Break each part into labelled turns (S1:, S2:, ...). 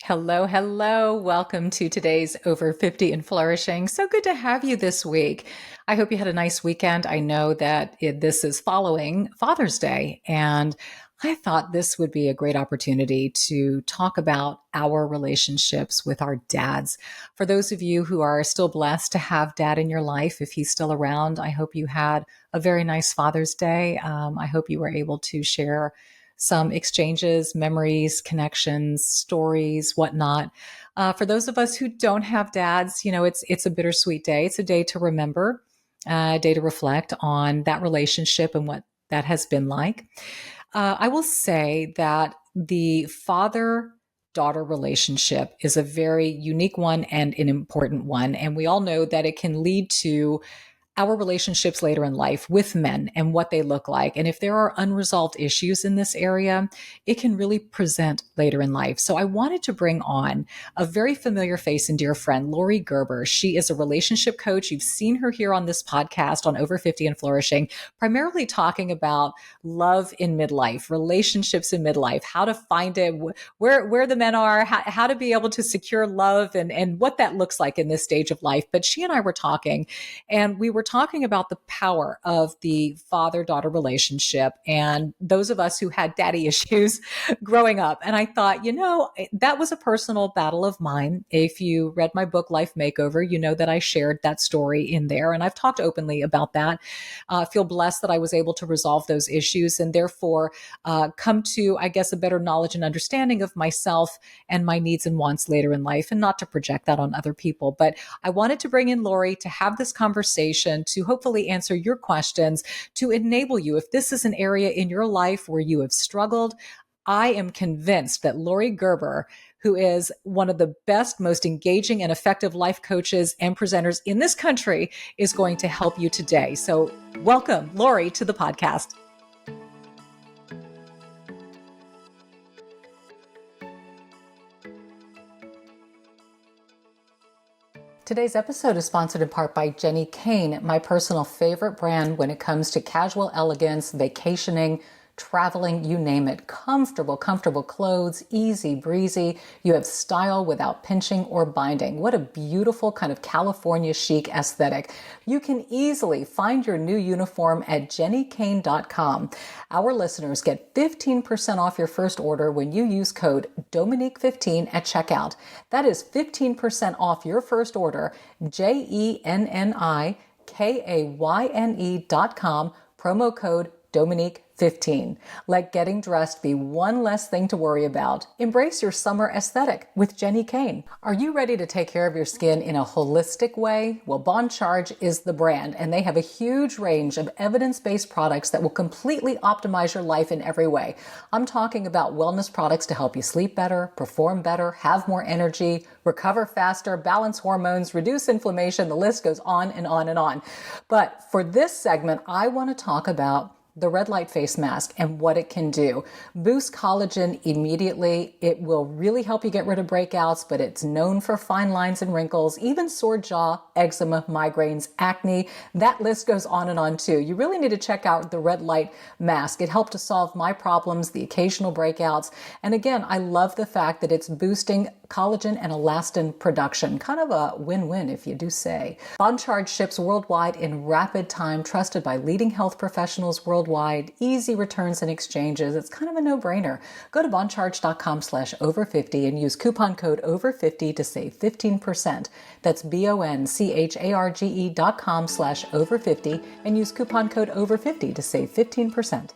S1: Hello, hello. Welcome to today's Over 50 and Flourishing. So good to have you this week. I hope you had a nice weekend. I know that this is following Father's Day, and I thought this would be a great opportunity to talk about our relationships with our dads. For those of you who are still blessed to have dad in your life, if he's still around, I hope you had a very nice Father's Day. I hope you were able to share some exchanges, memories, connections, stories, whatnot. For those of us who don't have dads, it's a bittersweet day. It's a day to remember, a day to reflect on that relationship and what that has been like. I will say that the father daughter relationship is a very unique one and an important one. And we all know that it can lead to our relationships later in life with men and what they look like. And if there are unresolved issues in this area, it can really present later in life. So I wanted to bring on a very familiar face and dear friend, Laurie Gerber. She is a relationship coach. You've seen her here on this podcast on Over 50 and Flourishing, primarily talking about love in midlife, relationships in midlife, how to find it, where the men are, how to be able to secure love and what that looks like in this stage of life. But she and I were talking, and we were talking about the power of the father-daughter relationship and those of us who had daddy issues growing up. And I thought, that was a personal battle of mine. If you read my book, Life Makeover, you know that I shared that story in there. And I've talked openly about that. I feel blessed that I was able to resolve those issues and therefore come to, I guess, a better knowledge and understanding of myself and my needs and wants later in life, and not to project that on other people. But I wanted to bring in Laurie to have this conversation, to hopefully answer your questions, to enable you. If this is an area in your life where you have struggled, I am convinced that Laurie Gerber, who is one of the best, most engaging and effective life coaches and presenters in this country, is going to help you today. So welcome, Laurie, to the podcast. Today's episode is sponsored in part by Jenni Kayne, my personal favorite brand when it comes to casual elegance, vacationing, traveling, you name it. Comfortable clothes, easy breezy. You have style without pinching or binding. What a beautiful kind of California chic aesthetic. You can easily find your new uniform at jennikayne.com. Our listeners get 15% off your first order when you use code Dominique15 at checkout. That is 15% off your first order, JENNIKAYNE.com, promo code Dominique15. Let getting dressed be one less thing to worry about. Embrace your summer aesthetic with Jenni Kayne. Are you ready to take care of your skin in a holistic way? Well, Bon Charge is the brand, and they have a huge range of evidence-based products that will completely optimize your life in every way. I'm talking about wellness products to help you sleep better, perform better, have more energy, recover faster, balance hormones, reduce inflammation. The list goes on and on and on. But for this segment, I want to talk about the red light face mask and what it can do. Boost collagen immediately. It will really help you get rid of breakouts, but it's known for fine lines and wrinkles, even sore jaw, eczema, migraines, acne. That list goes on and on too. You really need to check out the red light mask. It helped to solve my problems, the occasional breakouts. And again, I love the fact that it's boosting collagen and elastin production. Kind of a win-win, if you do say. Bon Charge ships worldwide in rapid time, trusted by leading health professionals worldwide. Easy returns and exchanges. It's kind of a no-brainer. Go to boncharge.com/over50 and use coupon code over50 to save 15%. That's BONCHARGE.com/over50 and use coupon code over50 to save 15%.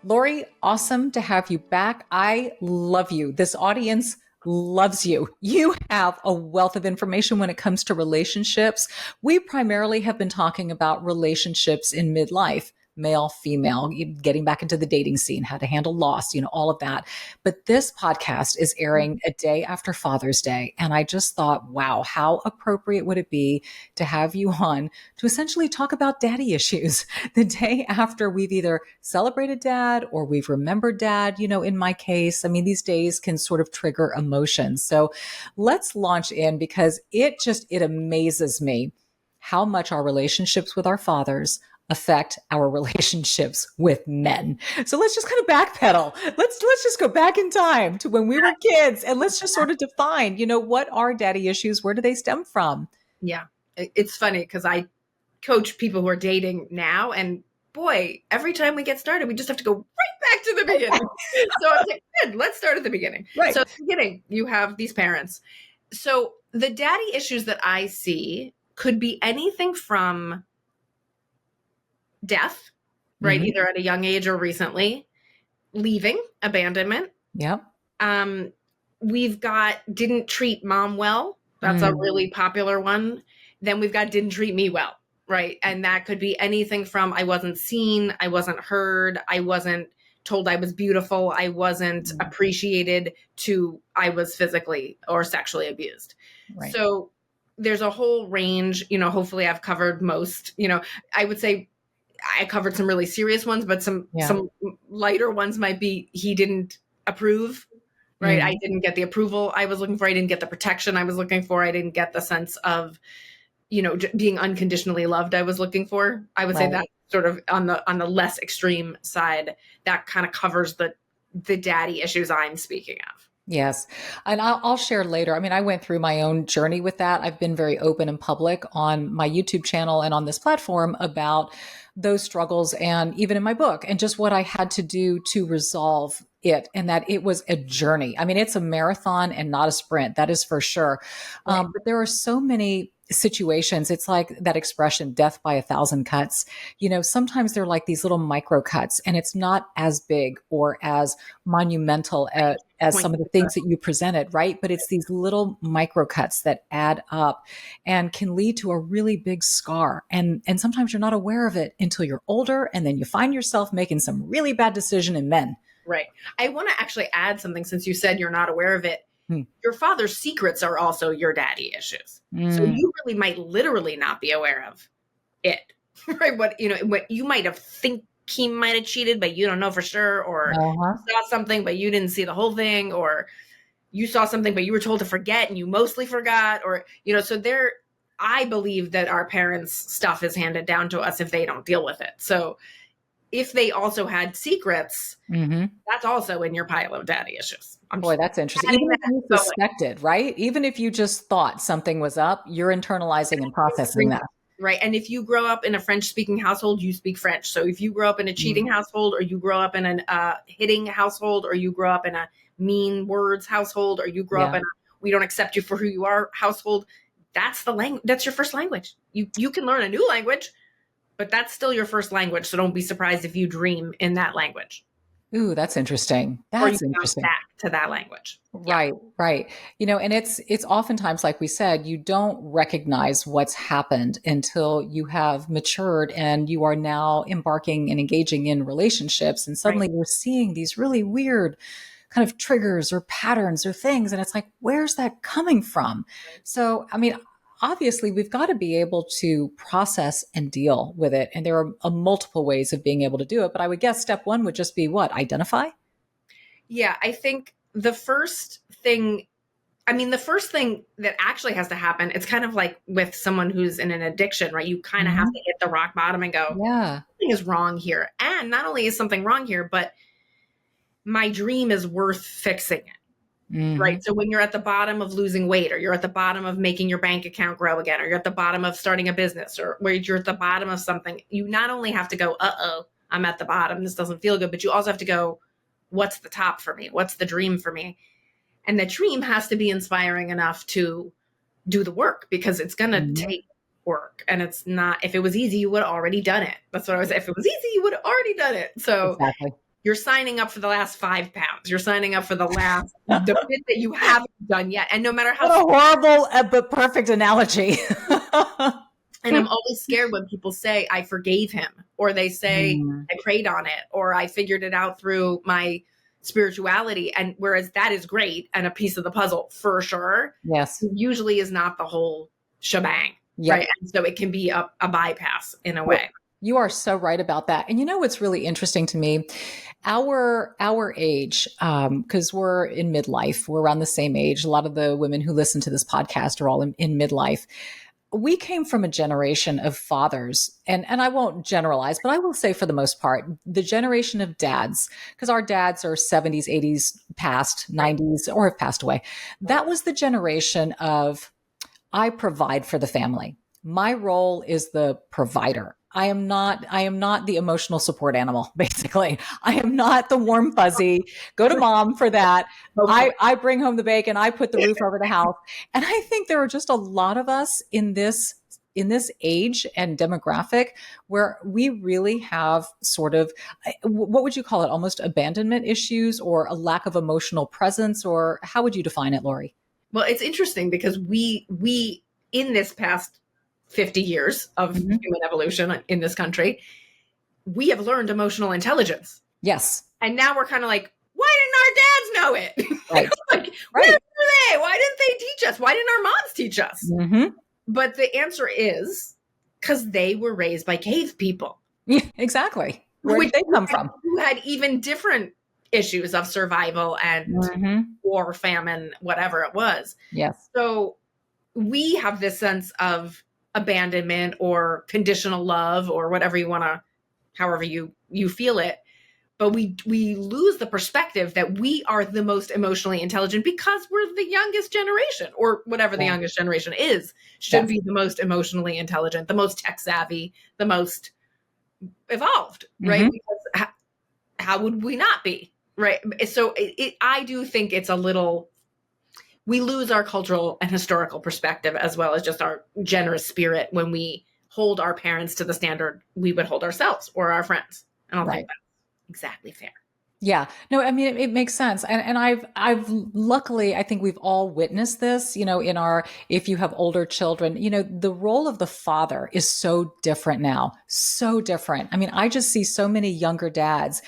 S1: Laurie, awesome to have you back. I love you. This audience loves you. You have a wealth of information when it comes to relationships. We primarily have been talking about relationships in midlife. Male, female, getting back into the dating scene, how to handle loss, all of that. But this podcast is airing a day after Father's Day. And I just thought, wow, how appropriate would it be to have you on to essentially talk about daddy issues the day after we've either celebrated dad or we've remembered dad. In my case, these days can sort of trigger emotions. So let's launch in, because it amazes me how much our relationships with our fathers affect our relationships with men. So let's just kind of backpedal. Let's just go back in time to when we were kids, and let's just sort of define, what are daddy issues? Where do they stem from?
S2: Yeah. It's funny because I coach people who are dating now, and boy, every time we get started, we just have to go right back to the beginning. So I was like, good, let's start at the beginning.
S1: Right.
S2: So at the beginning, you have these parents. So the daddy issues that I see could be anything from death, right?
S1: Mm-hmm.
S2: Either at a young age or recently, leaving, abandonment.
S1: Yep.
S2: We've got didn't treat mom well. That's a really popular one. Then we've got didn't treat me well, right? And that could be anything from I wasn't seen, I wasn't heard, I wasn't told I was beautiful, I wasn't appreciated, to I was physically or sexually abused.
S1: Right.
S2: So there's a whole range, hopefully I've covered most, I would say I covered some really serious ones, but some lighter ones might be he didn't approve, right? I didn't get the approval I was looking for. I didn't get the protection I was looking for. I didn't get the sense of, being unconditionally loved I was looking for. I would say that sort of on the less extreme side, that kind of covers the daddy issues I'm speaking of.
S1: Yes. And I'll share later. I mean, I went through my own journey with that. I've been very open and public on my YouTube channel and on this platform about those struggles, and even in my book, and just what I had to do to resolve it, and that it was a journey. I mean, it's a marathon and not a sprint. That is for sure.
S2: Right.
S1: But there are so many situations. It's like that expression, death by 1,000 cuts. Sometimes they're like these little micro cuts, and it's not as big or as monumental as some of the things that you presented, right? But it's these little micro cuts that add up and can lead to a really big scar. And sometimes you're not aware of it until you're older, and then you find yourself making some really bad decision in men.
S2: Right. I want to actually add something, since you said you're not aware of it. Your father's secrets are also your daddy issues. So you really might literally not be aware of it, right? What you might have think he might have cheated, but you don't know for sure, or saw something, but you didn't see the whole thing, or you saw something, but you were told to forget and you mostly forgot, or, so I believe that our parents' stuff is handed down to us if they don't deal with it. So if they also had secrets, that's also in your pile of daddy issues.
S1: Boy, that's interesting. Even if you suspected, right? Even if you just thought something was up, you're internalizing and processing that.
S2: Right. And if you grow up in a French-speaking household, you speak French. So if you grow up in a cheating household, or you grow up in a hitting household, or you grow up in a mean words household, or you grow up in a we don't accept you for who you are household, that's the language. That's your first language. You can learn a new language, but that's still your first language. So don't be surprised if you dream in that language.
S1: Ooh, that's interesting.
S2: That's interesting. Back to that language.
S1: Right, right. And it's oftentimes, like we said, you don't recognize what's happened until you have matured and you are now embarking and engaging in relationships. And suddenly you're seeing these really weird kind of triggers or patterns or things. And it's like, where's that coming from? So, I mean, obviously we've got to be able to process and deal with it. And there are multiple ways of being able to do it. But I would guess step one would just be what? Identify?
S2: Yeah, I think the first thing that actually has to happen, it's kind of like with someone who's in an addiction, right? You kind of have to hit the rock bottom and go, something is wrong here. And not only is something wrong here, but my dream is worth fixing it. Right. So when you're at the bottom of losing weight, or you're at the bottom of making your bank account grow again, or you're at the bottom of starting a business, or where you're at the bottom of something, you not only have to go, I'm at the bottom, this doesn't feel good, but you also have to go, what's the top for me? What's the dream for me? And the dream has to be inspiring enough to do the work, because it's going to take work. And it's not, if it was easy, you would have already done it. That's what I was, if it was easy, you would have already done it. So you're signing up for the last 5 pounds. You're signing up for the bit that you haven't done yet. And no matter how
S1: horrible, but perfect analogy.
S2: And I'm always scared when people say, I forgave him, or they say, I prayed on it, or I figured it out through my spirituality. And whereas that is great and a piece of the puzzle for sure.
S1: Yes.
S2: It usually is not the whole shebang. Yep. Right. And so it can be a bypass in a way.
S1: You are so right about that. And what's really interesting to me, our age, because we're in midlife, we're around the same age. A lot of the women who listen to this podcast are all in midlife. we came from a generation of fathers, and I won't generalize, but I will say for the most part, the generation of dads, because our dads are 70s, 80s, past, 90s, or have passed away. That was the generation of, I provide for the family. My role is the provider. I am not the emotional support animal, basically. I am not the warm fuzzy. Go to mom for that. I bring home the bacon. I put the roof over the house. And I think there are just a lot of us in this age and demographic where we really have sort of, what would you call it? Almost abandonment issues or a lack of emotional presence, or how would you define it, Laurie?
S2: Well, it's interesting because we in this past 50 years of human evolution in this country, we have learned emotional intelligence.
S1: Yes.
S2: And now we're kind of like, why didn't our dads know it?
S1: Right.
S2: Like, where were they? Why didn't they teach us? Why didn't our moms teach us? But the answer is because they were raised by cave people.
S1: Yeah, exactly. Where did they come from?
S2: Who had even different issues of survival and war, famine, whatever it was.
S1: Yes.
S2: So we have this sense of abandonment or conditional love or whatever you want to, however you feel it. But we lose the perspective that we are the most emotionally intelligent because we're the youngest generation, or whatever the youngest generation is, should be the most emotionally intelligent, the most tech savvy, the most evolved, right? Because how would we not be, right? So I do think it's a little, we lose our cultural and historical perspective as well as just our generous spirit when we hold our parents to the standard we would hold ourselves or our friends. I don't think that's exactly fair.
S1: Yeah, no, I mean, it makes sense. And I've luckily, I think we've all witnessed this, in our, if you have older children, the role of the father is so different now, so different. I mean, I just see so many younger dads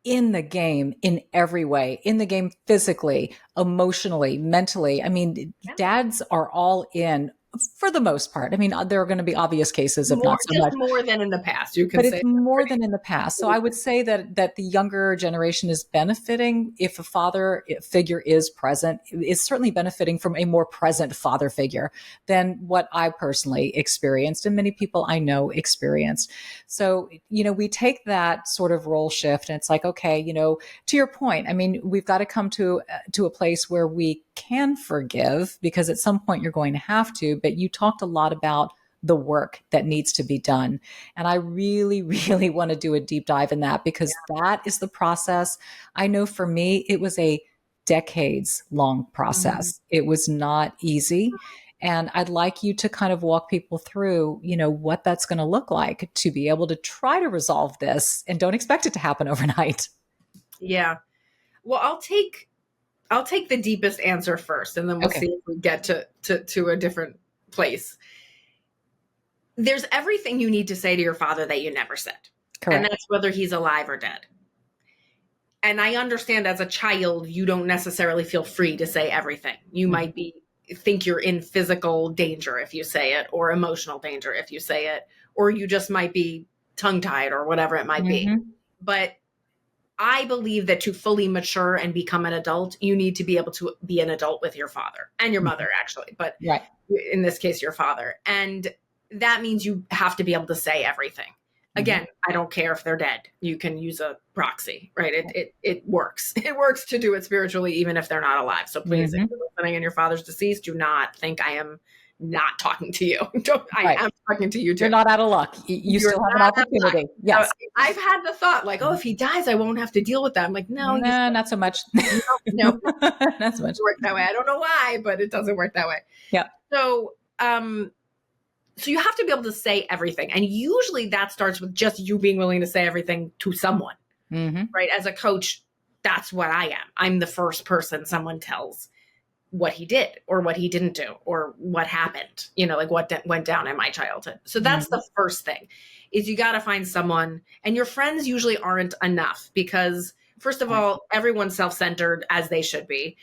S1: in the game in every way, in the game physically, emotionally, mentally. I mean, dads are all in for the most part. I mean, there are going to be obvious cases of not so much.
S2: More than in the past, you can
S1: but
S2: say.
S1: It's more than in the past. So I would say that the younger generation is benefiting if a father figure is present, is certainly benefiting from a more present father figure than what I personally experienced and many people I know experienced. So, we take that sort of role shift and it's like, okay, to your point, I mean, we've got to come to a place where we can forgive, because at some point you're going to have to, but you talked a lot about the work that needs to be done. And I really, really want to do a deep dive in that, because that is the process. I know for me, it was a decades long process. It was not easy. And I'd like you to kind of walk people through, what that's going to look like to be able to try to resolve this, and don't expect it to happen overnight.
S2: Yeah. Well, I'll take the deepest answer first, and then we'll see if we get to a different place. There's everything you need to say to your father that you never said. Correct. And that's whether he's alive or dead. And I understand as a child, you don't necessarily feel free to say everything. You might think you're in physical danger if you say it, or emotional danger if you say it, or you just might be tongue-tied or whatever it might be. But I believe that to fully mature and become an adult, you need to be able to be an adult with your father and your mother, actually. But in this case, your father. And that means you have to be able to say everything. Again, I don't care if they're dead. You can use a proxy, right? It works. It works to do it spiritually, even if they're not alive. So please, if you're listening and your father's deceased, do not think I am not talking to you. I am talking to you too.
S1: You're not out of luck. You still have an opportunity. Yes.
S2: I've had the thought like, if he dies, I won't have to deal with that. I'm like, no,
S1: not so much.
S2: No,
S1: not so much.
S2: It work that way. I don't know why, but it doesn't work that way.
S1: Yeah.
S2: So, so you have to be able to say everything. And usually that starts with just you being willing to say everything to someone, right? As a coach, that's what I am. I'm the first person someone tells what he did or what he didn't do or what happened, like what went down in my childhood. So that's the first thing, is you got to find someone, and your friends usually aren't enough, because first of all, everyone's self-centered, as they should be,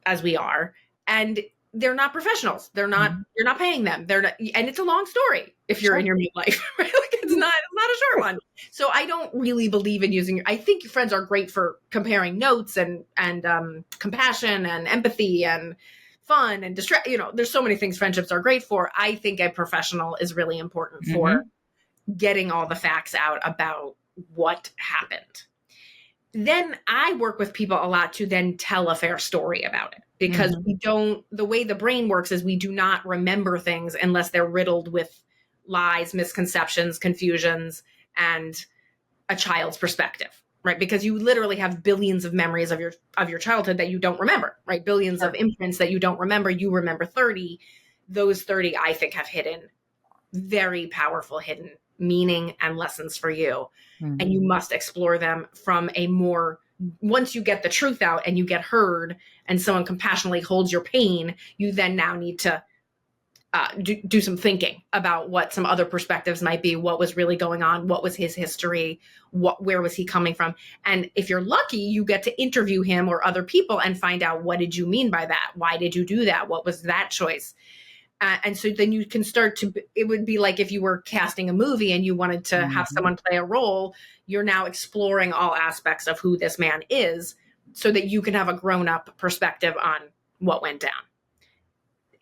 S2: as we are. And they're not professionals. They're not, you're not paying them. They're not, and it's a long story if you're in your midlife, right? Like it's not a short one. So I don't really believe in using, I think your friends are great for comparing notes and compassion and empathy and fun and distract. There's so many things friendships are great for. I think a professional is really important for getting all the facts out about what happened. Then I work with people a lot to then tell a fair story about it, because the way the brain works is we do not remember things unless they're riddled with lies, misconceptions, confusions, and a child's perspective, right? Because you literally have billions of memories of your childhood that you don't remember, right? Billions of imprints that you don't remember. You remember 30. Those 30, I think, have very powerful hidden meaning and lessons for you. And you must explore them from once you get the truth out and you get heard and someone compassionately holds your pain, you then now need to do some thinking about what some other perspectives might be, what was really going on, what was his history, where was he coming from. And if you're lucky, you get to interview him or other people and find out, what did you mean by that? Why did you do that? What was that choice? And so then you can it would be like if you were casting a movie and you wanted to have someone play a role, you're now exploring all aspects of who this man is so that you can have a grown-up perspective on what went down.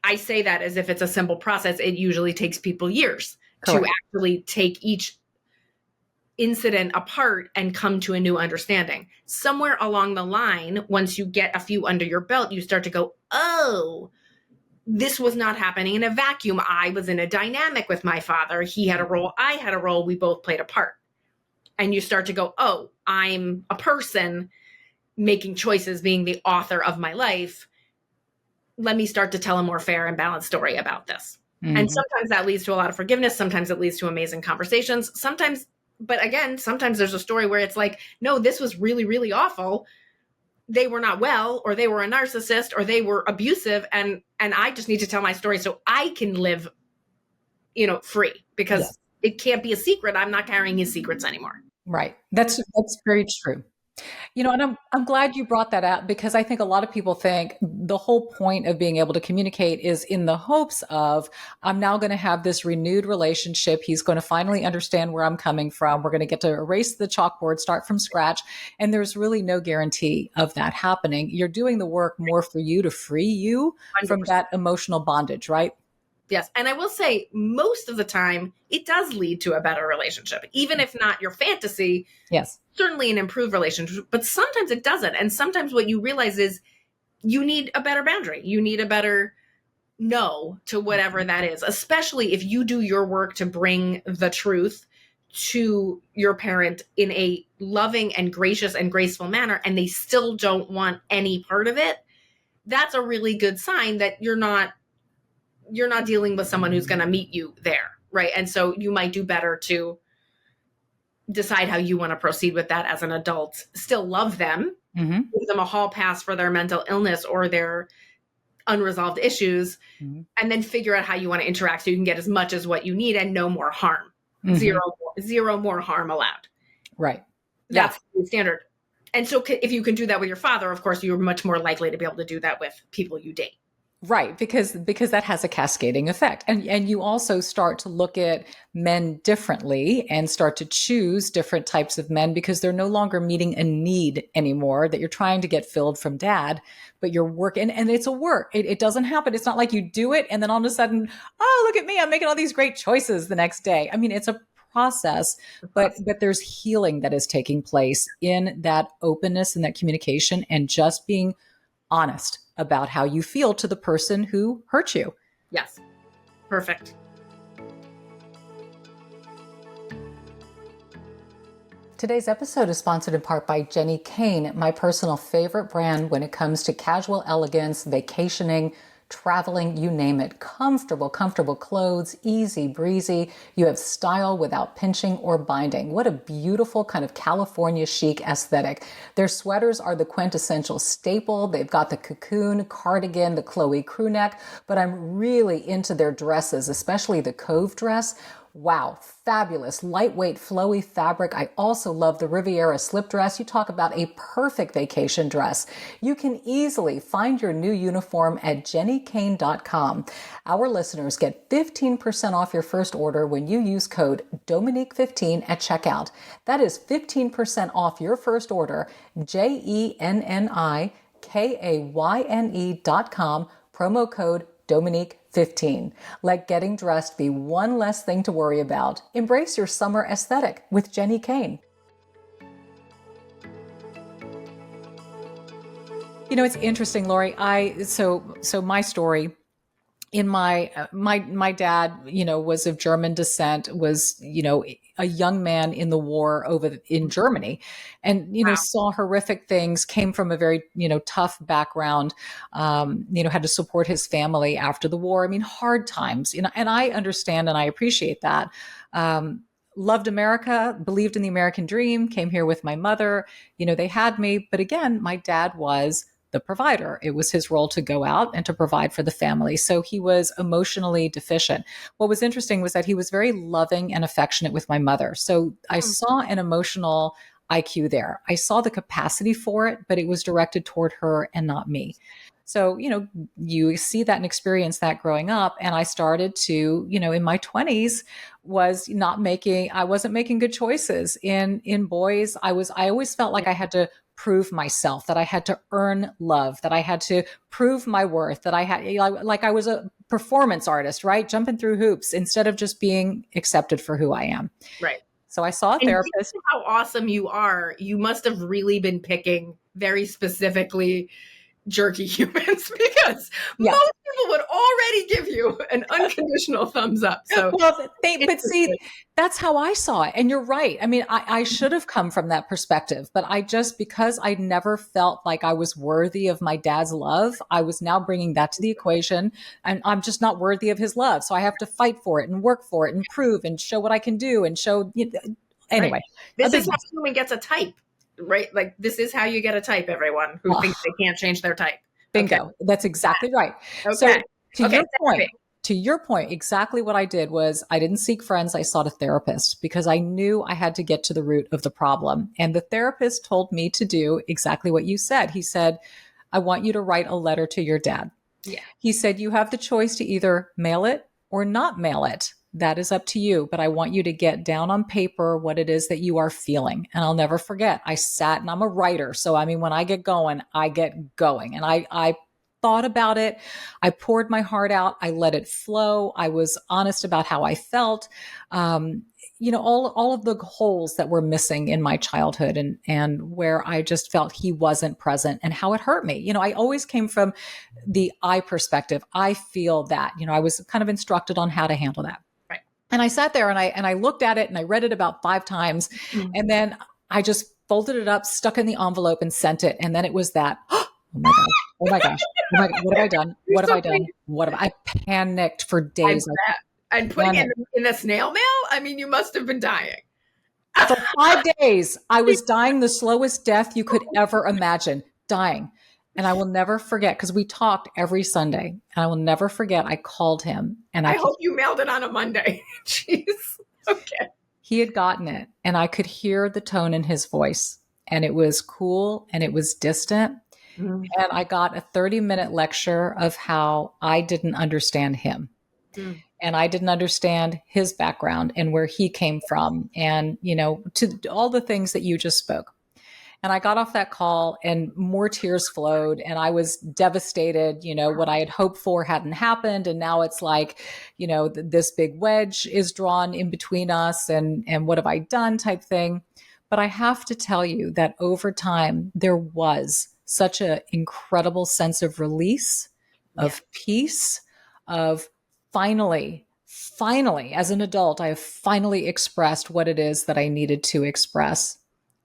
S2: I say that as if it's a simple process. It usually takes people years to actually take each incident apart and come to a new understanding. Somewhere along the line, once you get a few under your belt, you start to go, oh, this was not happening in a vacuum. I was in a dynamic with my father. He had a role. I had a role. We both played a part. And you start to go, oh, I'm a person making choices, being the author of my life. Let me start to tell a more fair and balanced story about this. And sometimes that leads to a lot of forgiveness. Sometimes it leads to amazing conversations. Sometimes there's a story where it's like, no, this was really, really awful. They were not well, or they were a narcissist, or they were abusive. And I just need to tell my story so I can live, free, because it can't be a secret. I'm not carrying his secrets anymore.
S1: Right. That's very true. And I'm glad you brought that up, because I think a lot of people think the whole point of being able to communicate is in the hopes of, I'm now going to have this renewed relationship. He's going to finally understand where I'm coming from. We're going to get to erase the chalkboard, start from scratch. And there's really no guarantee of that happening. You're doing the work more for you to free you 100%. From that emotional bondage, right?
S2: Yes. And I will say, most of the time, it does lead to a better relationship, even if not your fantasy.
S1: Yes.
S2: Certainly an improved relationship, but sometimes it doesn't. And sometimes what you realize is you need a better boundary. You need a better no to whatever that is, especially if you do your work to bring the truth to your parent in a loving and gracious and graceful manner, and they still don't want any part of it. That's a really good sign that you're not dealing with someone who's going to meet you there, right? And so you might do better to decide how you want to proceed with that as an adult. Still love them, give them a hall pass for their mental illness or their unresolved issues, and then figure out how you want to interact so you can get as much as what you need and no more harm. Zero more harm allowed.
S1: Right.
S2: That's the standard. And so if you can do that with your father, of course, you're much more likely to be able to do that with people you date.
S1: Right, because that has a cascading effect. And you also start to look at men differently and start to choose different types of men, because they're no longer meeting a need anymore that you're trying to get filled from dad, but you're working, and it's a work. It doesn't happen. It's not like you do it and then all of a sudden, oh, look at me, I'm making all these great choices the next day. I mean, it's a process, but there's healing that is taking place in that openness and that communication and just being honest about how you feel to the person who hurt you.
S2: Yes. Perfect.
S1: Today's episode is sponsored in part by Jenny Kane, my personal favorite brand when it comes to casual elegance, vacationing, traveling, you name it. Comfortable clothes, easy breezy. You have style without pinching or binding. What a beautiful kind of California chic aesthetic. Their sweaters are the quintessential staple. They've got the cocoon, cardigan, the Chloe crew neck, but I'm really into their dresses, especially the Cove dress. Wow, fabulous, lightweight, flowy fabric. I also love the Riviera slip dress. You talk about a perfect vacation dress. You can easily find your new uniform at jennykane.com. Our listeners get 15% off your first order when you use code Dominique15 at checkout. That is 15% off your first order, JENNIKAYNE.com. Promo code Dominique15. Let getting dressed be one less thing to worry about. Embrace your summer aesthetic with Jenny Kane. You know, it's interesting, Laurie. So my story, in my dad, was of German descent, was, a young man in the war over in Germany, and,
S2: Wow.
S1: saw horrific things, came from a very, tough background, had to support his family after the war. I mean, hard times, and I understand and I appreciate that. Loved America, believed in the American dream, came here with my mother, they had me. But again, my dad was the provider. It was his role to go out and to provide for the family. So he was emotionally deficient. What was interesting was that he was very loving and affectionate with my mother. So I saw an emotional IQ there. I saw the capacity for it, but it was directed toward her and not me. So, you see that and experience that growing up. And I started to, in my 20s, I wasn't making good choices in boys. I always felt like I had to prove myself, that I had to earn love, that I had to prove my worth, that I had, like I was a performance artist, right? Jumping through hoops instead of just being accepted for who I am.
S2: Right.
S1: So I saw a therapist.
S2: How awesome you are. You must have really been picking very specifically jerky humans, because most people would already give you an unconditional thumbs up. So,
S1: well, but see, that's how I saw it. And you're right. I mean, I should have come from that perspective, but because I never felt like I was worthy of my dad's love, I was now bringing that to the equation, and I'm just not worthy of his love. So I have to fight for it and work for it and prove and show what I can do and show, anyway.
S2: Right. This is how someone gets a type. Right? Like, this is how you get a type, everyone who thinks they can't change their type.
S1: Bingo.
S2: Okay.
S1: That's exactly right.
S2: Okay.
S1: So to your point, exactly what I did was I didn't seek friends. I sought a therapist because I knew I had to get to the root of the problem. And the therapist told me to do exactly what you said. He said, I want you to write a letter to your dad.
S2: Yeah.
S1: He said, you have the choice to either mail it or not mail it. That is up to you, but I want you to get down on paper what it is that you are feeling. And I'll never forget, I sat, and I'm a writer. So, I mean, when I get going, I get going. And I thought about it. I poured my heart out. I let it flow. I was honest about how I felt. All of the holes that were missing in my childhood, and where I just felt he wasn't present, and how it hurt me. I always came from the I perspective. I feel that, I was kind of instructed on how to handle that. And I sat there and I looked at it and I read it about 5 times. And then I just folded it up, stuck in the envelope, and sent it. And then it was that, oh my gosh, oh my gosh, what have I done? What have I done? I panicked for days.
S2: And putting it in the snail mail? I mean, you must have been dying.
S1: For 5 days, I was dying the slowest death you could ever imagine, dying. And I will never forget, because we talked every Sunday, and I will never forget, I called him. And
S2: I hope you mailed it on a Monday. Jeez. Okay.
S1: He had gotten it, and I could hear the tone in his voice, and it was cool and it was distant. And I got a 30-minute lecture of how I didn't understand him. And I didn't understand his background and where he came from, and, to all the things that you just spoke. And I got off that call and more tears flowed, and I was devastated. What I had hoped for hadn't happened. And now it's like, this big wedge is drawn in between us, and what have I done type thing. But I have to tell you that over time, there was such an incredible sense of release, of peace, of finally, as an adult, I have finally expressed what it is that I needed to express.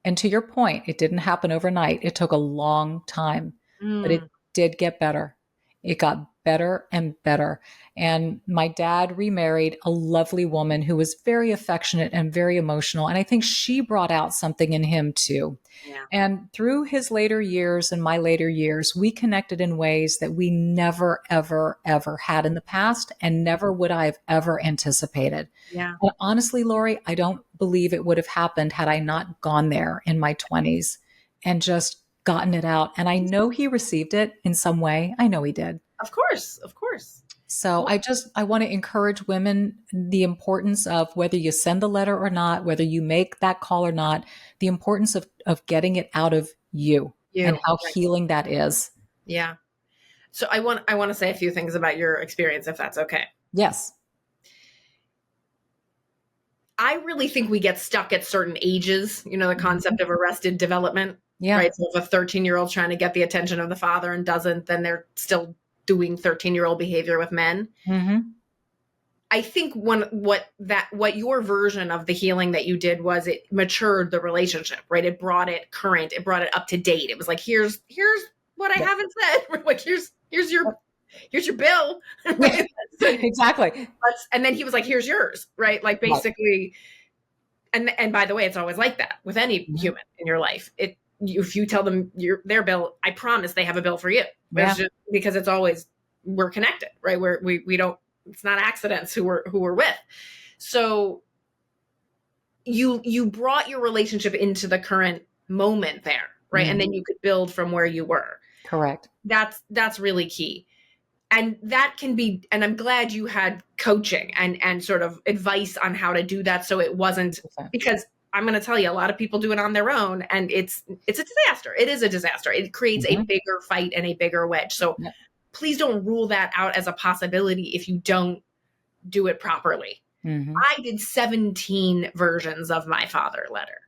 S1: And to your point, it didn't happen overnight. It took a long time, but it did get better. It got better and better. And my dad remarried a lovely woman who was very affectionate and very emotional. And I think she brought out something in him too. Yeah. And through his later years and my later years, we connected in ways that we never, ever, ever had in the past, and never would I have ever anticipated.
S2: Yeah.
S1: And honestly, Laurie, I don't believe it would have happened had I not gone there in my 20s and just gotten it out. And I know he received it in some way. I know he did.
S2: Of course. Of course.
S1: So I want to encourage women, the importance of, whether you send the letter or not, whether you make that call or not, the importance of getting it out of you and how healing that is.
S2: Yeah. So I want to say a few things about your experience, if that's okay.
S1: Yes.
S2: I really think we get stuck at certain ages, the concept of arrested development, right? So if a 13-year-old trying to get the attention of the father and doesn't, then they're still doing 13-year-old behavior with men.
S1: Mm-hmm.
S2: I think what your version of the healing that you did was it matured the relationship, right? It brought it current, it brought it up to date. It was like, here's what I haven't said. Like, here's your bill. Right?
S1: Exactly.
S2: And then he was like, here's yours, right? Like basically, and by the way, it's always like that with any human in your life. If you tell them their bill, I promise they have a bill for you. Yeah. It's just because it's always, we're connected, right? We don't, it's not accidents who we're with. So you brought your relationship into the current moment there, right? Mm-hmm. And then you could build from where you were.
S1: Correct.
S2: That's really key. And that can be, and I'm glad you had coaching and sort of advice on how to do that. So it wasn't, because I'm going to tell you, a lot of people do it on their own and it's a disaster. It is a disaster. It creates a bigger fight and a bigger wedge. So please don't rule that out as a possibility if you don't do it properly. Mm-hmm. I did 17 versions of my father letter.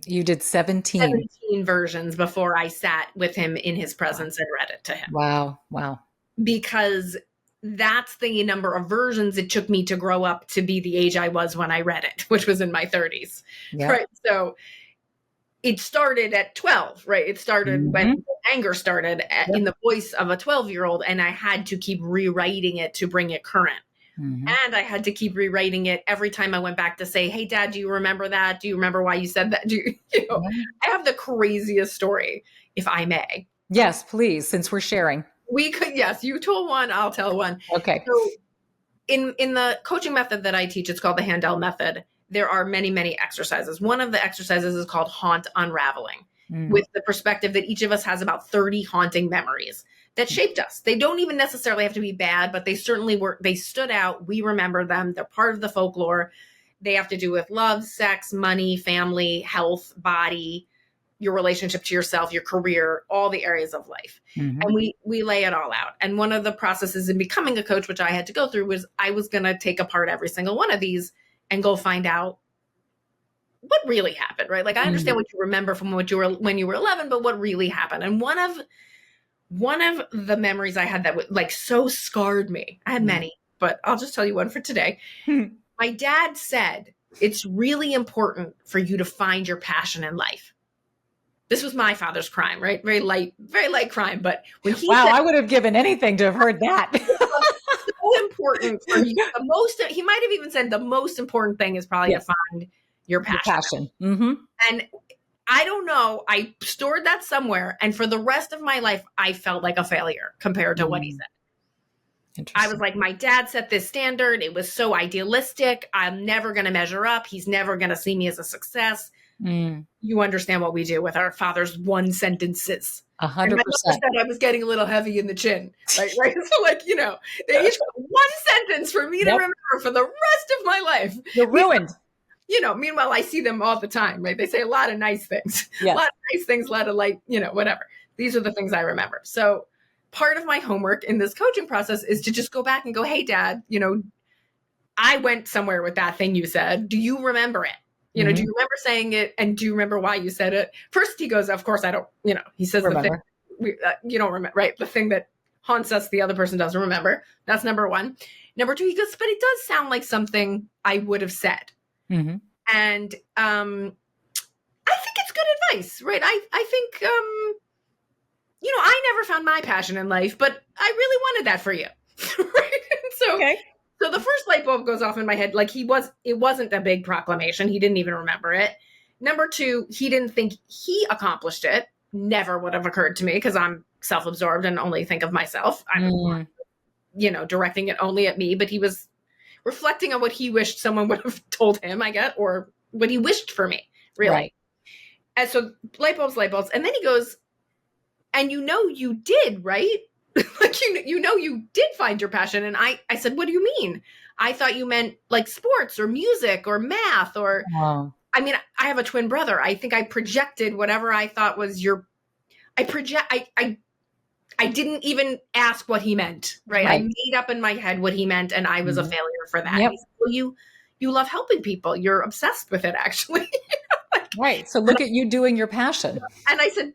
S1: You did 17?
S2: 17 versions before I sat with him in his presence and read it to him.
S1: Wow.
S2: Because that's the number of versions it took me to grow up to be the age I was when I read it, which was in my 30s. Yep. Right. So it started at 12, right? It started when anger started in the voice of a 12-year-old, and I had to keep rewriting it to bring it current. Mm-hmm. And I had to keep rewriting it every time I went back to say, hey, Dad, do you remember that? Do you remember why you said that? I have the craziest story, if I may.
S1: Yes, please, since we're sharing.
S2: We could, yes, you told one, I'll tell one.
S1: Okay.
S2: So in the coaching method that I teach, it's called the Handel method. There are many, many exercises. One of the exercises is called Haunt Unraveling, with the perspective that each of us has about 30 haunting memories that shaped us. They don't even necessarily have to be bad, but they certainly they stood out. We remember them. They're part of the folklore. They have to do with love, sex, money, family, health, body, your relationship to yourself, your career, all the areas of life. Mm-hmm. And we lay it all out. And one of the processes in becoming a coach, which I had to go through, was I was going to take apart every single one of these and go find out what really happened, right? Like I understand what you remember from when you were 11, but what really happened. And one of the memories I had that like so scarred me, I had many, but I'll just tell you one for today. My dad said, it's really important for you to find your passion in life. This was my father's crime, right? Very light crime. But when he
S1: said, I would have given anything to have heard that.
S2: So important for you. He might have even said the most important thing is probably to find your passion.
S1: Mm-hmm.
S2: And I don't know. I stored that somewhere. And for the rest of my life, I felt like a failure compared to what he said. I was like, my dad set this standard. It was so idealistic. I'm never going to measure up. He's never going to see me as a success. You understand what we do with our father's one sentences.
S1: 100%.
S2: I was getting a little heavy in the chin, right? So like, they each got one sentence for me to remember for the rest of my life.
S1: You're ruined.
S2: Meanwhile, I see them all the time, right? They say a lot of nice things,
S1: yes.
S2: A lot of nice things, a lot of whatever. These are the things I remember. So part of my homework in this coaching process is to just go back and go, hey, Dad, I went somewhere with that thing you said. Do you remember it? Do you remember saying it? And do you remember why you said it? First, he goes, of course, I don't, he says remember. The thing you don't remember, right? The thing that haunts us, the other person doesn't remember. That's number one. Number two, he goes, but it does sound like something I would have said. Mm-hmm. And I think it's good advice, right? I think, I never found my passion in life, but I really wanted that for you. Right? And so, So the first light bulb goes off in my head. Like it wasn't a big proclamation. He didn't even remember it. Number two, he didn't think he accomplished it. Never would have occurred to me because I'm self-absorbed and only think of myself. I'm, directing it only at me, but he was reflecting on what he wished someone would have told him, I guess, or what he wished for me, really. Right. And so light bulbs. And then he goes, and you did, right? Like, you did find your passion. And I said, what do you mean? I thought you meant like sports or music or math or, I have a twin brother. I think I projected whatever I thought was I didn't even ask what he meant, right? I made up in my head what he meant, and I was a failure for that.
S1: Yep.
S2: He said, well, you love helping people. You're obsessed with it, actually.
S1: Right. So look at you doing your passion.
S2: And I said,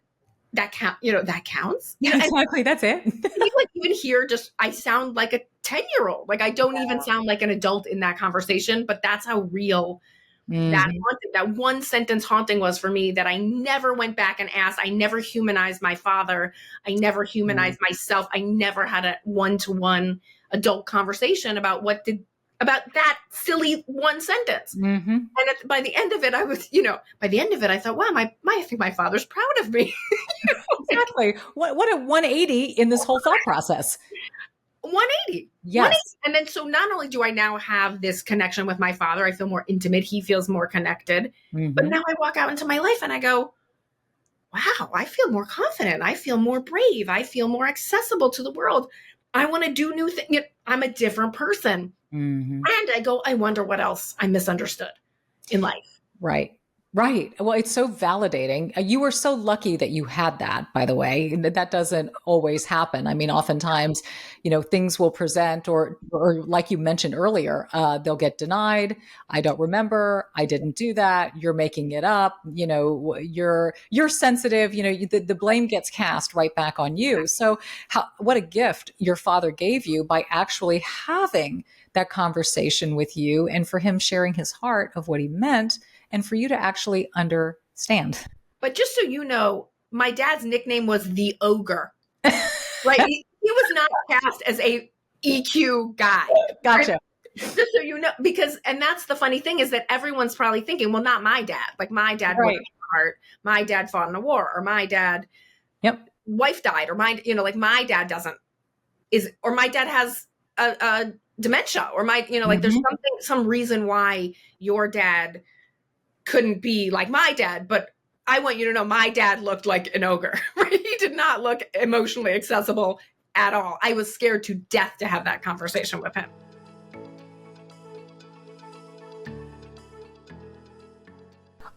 S2: that counts.
S1: Exactly. That's it.
S2: You even hear I sound like a 10-year-old. Like I don't even sound like an adult in that conversation, but that's how real that one sentence haunting was for me, that I never went back and asked. I never humanized my father. I never humanized myself. I never had a one-to-one adult conversation about about that silly one sentence. And by the end of it, I thought, wow, I think my father's proud of me.
S1: Exactly. What a 180 in this whole thought process.
S2: 180.
S1: Yes.
S2: 180. And then, so not only do I now have this connection with my father, I feel more intimate. He feels more connected. But now I walk out into my life and I go, wow, I feel more confident. I feel more brave. I feel more accessible to the world. I want to do new things. I'm a different person. And I go, I wonder what else I misunderstood in life.
S1: Right. Right. Well, it's so validating. You were so lucky that you had that, by the way. That doesn't always happen. I mean, oftentimes, things will present or like you mentioned earlier, they'll get denied. I don't remember. I didn't do that. You're making it up. You're sensitive. The blame gets cast right back on you. So what a gift your father gave you by actually having that conversation with you, and for him sharing his heart of what he meant, and for you to actually understand.
S2: But just so you know, my dad's nickname was the Ogre. Right? He was not cast as a EQ guy.
S1: Gotcha.
S2: Right? Just so you know, and that's the funny thing, is that everyone's probably thinking, well, not my dad. Like my dad worked hard. My dad fought in a war, or my dad wife died, or my dad or my dad has a dementia, or there's some reason why your dad couldn't be like my dad. But I want you to know, my dad looked like an ogre. Right? He did not look emotionally accessible at all. I was scared to death to have that conversation with him.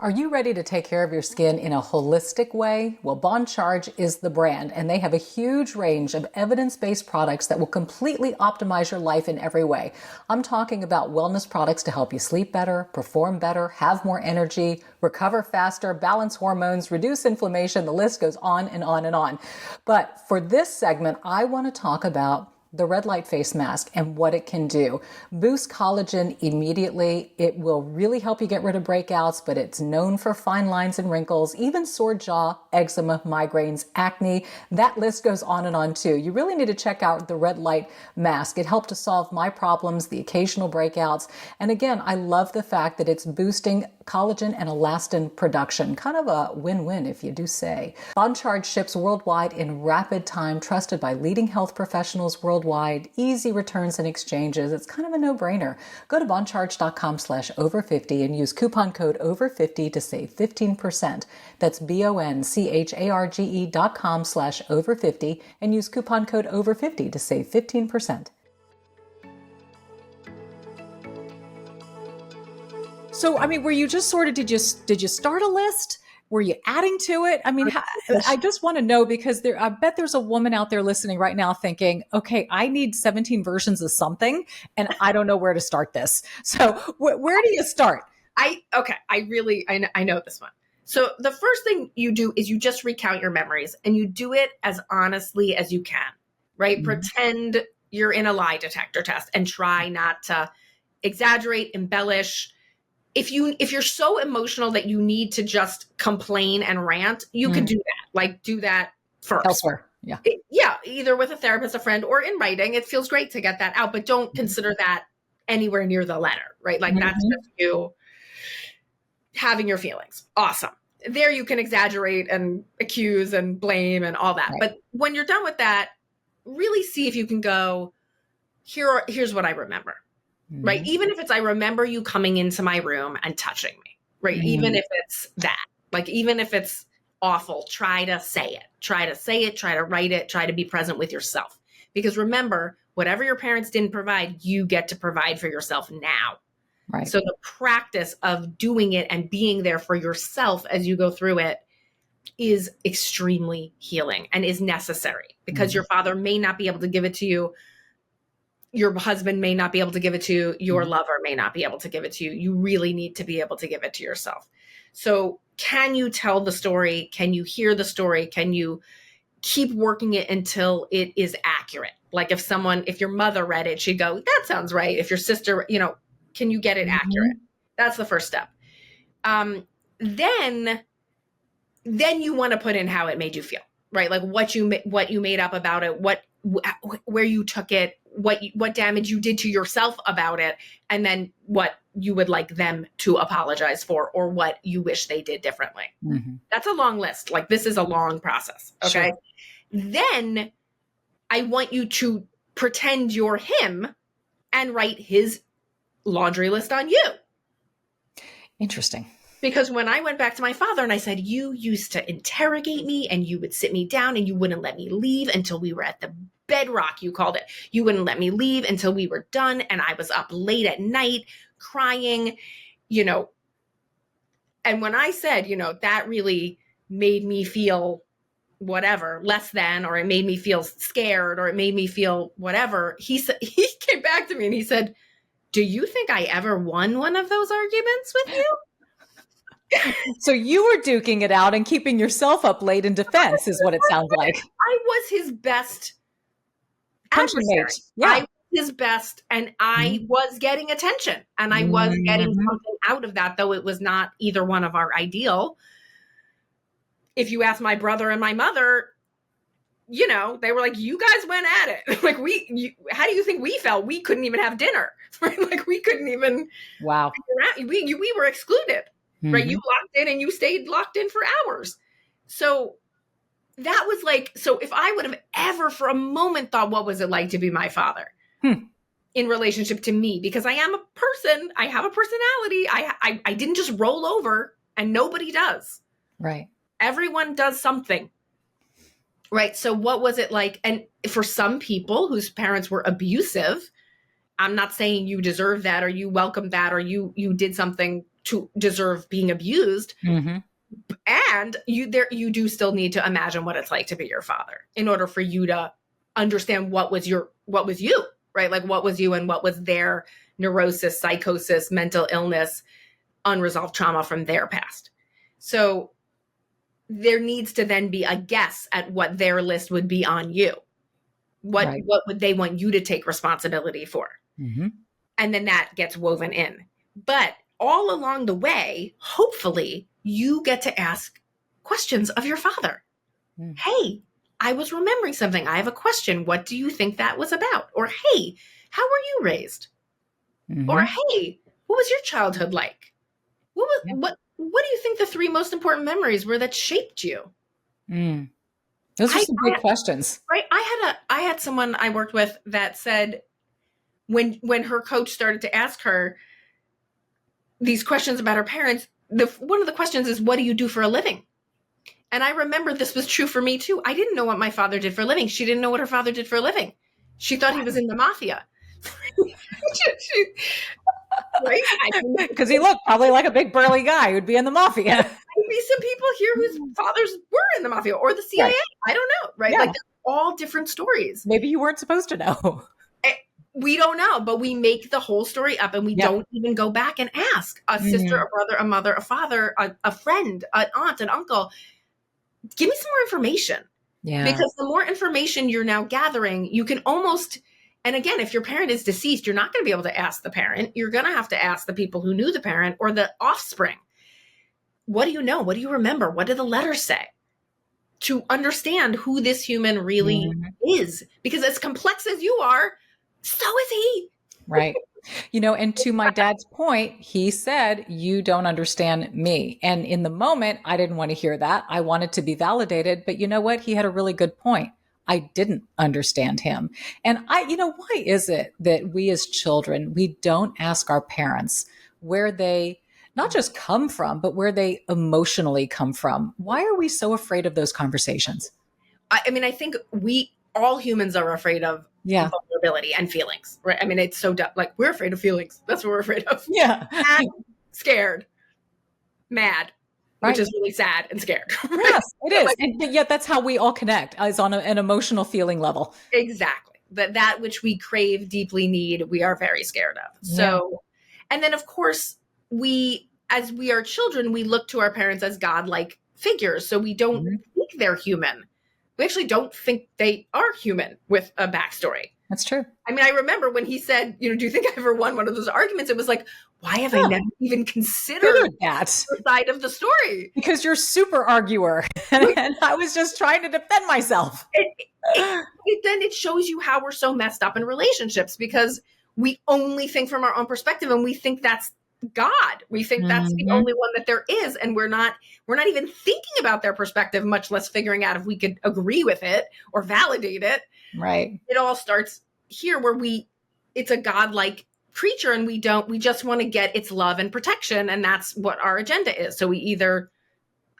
S1: Are you ready to take care of your skin in a holistic way? Well, Bon Charge is the brand, and they have a huge range of evidence-based products that will completely optimize your life in every way. I'm talking about wellness products to help you sleep better, perform better, have more energy, recover faster, balance hormones, reduce inflammation. The list goes on and on and on. But for this segment, I want to talk about the red light face mask and what it can do. Boost collagen immediately. It will really help you get rid of breakouts, but it's known for fine lines and wrinkles, even sore jaw, eczema, migraines, acne. That list goes on and on too. You really need to check out the red light mask. It helped to solve my problems, the occasional breakouts. And again, I love the fact that it's boosting collagen and elastin production. Kind of a win-win, if you do say. Bon Charge ships worldwide in rapid time, trusted by leading health professionals worldwide, easy returns and exchanges. It's kind of a no-brainer. Go to boncharge.com/over50 and use coupon code over50 to save 15%. That's BONCHARGE.com/over50 and use coupon code over50 to save 15%. So, I mean, were you just sort of, did you start a list? Were you adding to it? I mean, I just want to know, because I bet there's a woman out there listening right now thinking, okay, I need 17 versions of something and I don't know where to start this. So where do you start?
S2: I know this one. So the first thing you do is you just recount your memories, and you do it as honestly as you can, right? Mm-hmm. Pretend you're in a lie detector test and try not to exaggerate, embellish. If you're so emotional that you need to just complain and rant, you can do that. Like, do that first.
S1: Elsewhere. Yeah.
S2: Either with a therapist, a friend, or in writing. It feels great to get that out, but don't consider that anywhere near the letter, right? Like that's just you having your feelings. Awesome. There you can exaggerate and accuse and blame and all that. Right. But when you're done with that, really see if you can go, here's what I remember. Right. Even if it's, I remember you coming into my room and touching me. Right. Even if it's that, like, even if it's awful, try to say it, try to write it, try to be present with yourself. Because remember, whatever your parents didn't provide, you get to provide for yourself now. Right. So the practice of doing it and being there for yourself as you go through it is extremely healing and is necessary, because your father may not be able to give it to you. Your husband may not be able to give it to you. Your lover may not be able to give it to you. You really need to be able to give it to yourself. So can you tell the story? Can you hear the story? Can you keep working it until it is accurate? Like if your mother read it, she'd go, that sounds right. If your sister, can you get it accurate? That's the first step. Then you want to put in how it made you feel, right? Like what you made up about it, where you took it, what damage you did to yourself about it, and then what you would like them to apologize for, or what you wish they did differently. That's a long list. Like, this is a long process. Okay. Sure. Then I want you to pretend you're him and write his laundry list on you.
S1: Interesting.
S2: Because when I went back to my father and I said, you used to interrogate me and you would sit me down and you wouldn't let me leave until we were at the bedrock, you called it. You wouldn't let me leave until we were done. And I was up late at night crying, And when I said, that really made me feel whatever, less than, or it made me feel scared, or it made me feel whatever, he came back to me and he said, do you think I ever won one of those arguments with you?
S1: So you were duking it out and keeping yourself up late in defense is what it sounds like.
S2: I was his best adversary.
S1: Yeah.
S2: I was his best, and I was getting attention, and I was getting something out of that, though it was not either one of our ideal. If you ask my brother and my mother, they were like, you guys went at it. Like, how do you think we felt? We couldn't even have dinner. Right? Like, we couldn't even. Wow. We were excluded. Right? You locked in and you stayed locked in for hours. So that was like, so if I would have ever for a moment thought, what was it like to be my father in relationship to me? Because I am a person, I have a personality. I didn't just roll over, and nobody does. Right. Everyone does something. Right. So what was it like? And for some people whose parents were abusive, I'm not saying you deserve that, or you welcome that, or you did something to deserve being abused. And you do still need to imagine what it's like to be your father in order for you to understand what was you, right? Like, what was you and what was their neurosis, psychosis, mental illness, unresolved trauma from their past. So there needs to then be a guess at what their list would be on you. What would they want you to take responsibility for? And then that gets woven in. But all along the way, hopefully, you get to ask questions of your father. Hey, I was remembering something. I have a question. What do you think that was about? Or, hey, how were you raised? Or, hey, what was your childhood like? What do you think the 3 most important memories were that shaped you?
S1: Those are some big questions.
S2: Right. I had someone I worked with that said when her coach started to ask her these questions about her parents, one of the questions is, what do you do for a living? And I remember this was true for me too. I didn't know what my father did for a living. She didn't know what her father did for a living. She thought he was in the mafia. Right?
S1: Because he looked probably like a big burly guy who'd be in the mafia.
S2: Maybe some people here whose fathers were in the mafia or the CIA. Right. I don't know. Right? Yeah. Like, all different stories.
S1: Maybe you weren't supposed to know.
S2: We don't know, but we make the whole story up, and we don't even go back and ask a sister, a brother, a mother, a father, a friend, an aunt, an uncle. Give me some more information. Yeah. Because the more information you're now gathering, you can almost, and again, if your parent is deceased, you're not going to be able to ask the parent. You're going to have to ask the people who knew the parent or the offspring. What do you know? What do you remember? What do the letters say? To understand who this human really is. Because as complex as you are, so is he.
S1: Right. And to my dad's point, he said, you don't understand me. And in the moment, I didn't want to hear that. I wanted to be validated. But you know what? He had a really good point. I didn't understand him. And why is it that we as children, we don't ask our parents where they not just come from, but where they emotionally come from? Why are we so afraid of those conversations?
S2: I mean, I think all humans are afraid of vulnerability and feelings, right? I mean, it's so dumb. Like, we're afraid of feelings. That's what we're afraid of. Yeah. Scared, mad, which is really sad and scared. Right?
S1: Yes, it is. But yet that's how we all connect, is on an emotional feeling level.
S2: Exactly. That which we crave, deeply need, we are very scared of. So, and then of course, as we are children, we look to our parents as godlike figures. So we don't think they're human. We actually don't think they are human with a backstory.
S1: That's true.
S2: I mean, I remember when he said, do you think I ever won one of those arguments? It was like, why have I never even considered
S1: that
S2: side of the story?
S1: Because you're super arguer. And I was just trying to defend myself.
S2: Then it shows you how we're so messed up in relationships, because we only think from our own perspective, and we think that's God. We think that's the only one that there is. And we're not even thinking about their perspective, much less figuring out if we could agree with it or validate it.
S1: Right.
S2: It all starts here where it's a godlike creature, and we just want to get its love and protection. And that's what our agenda is. So we either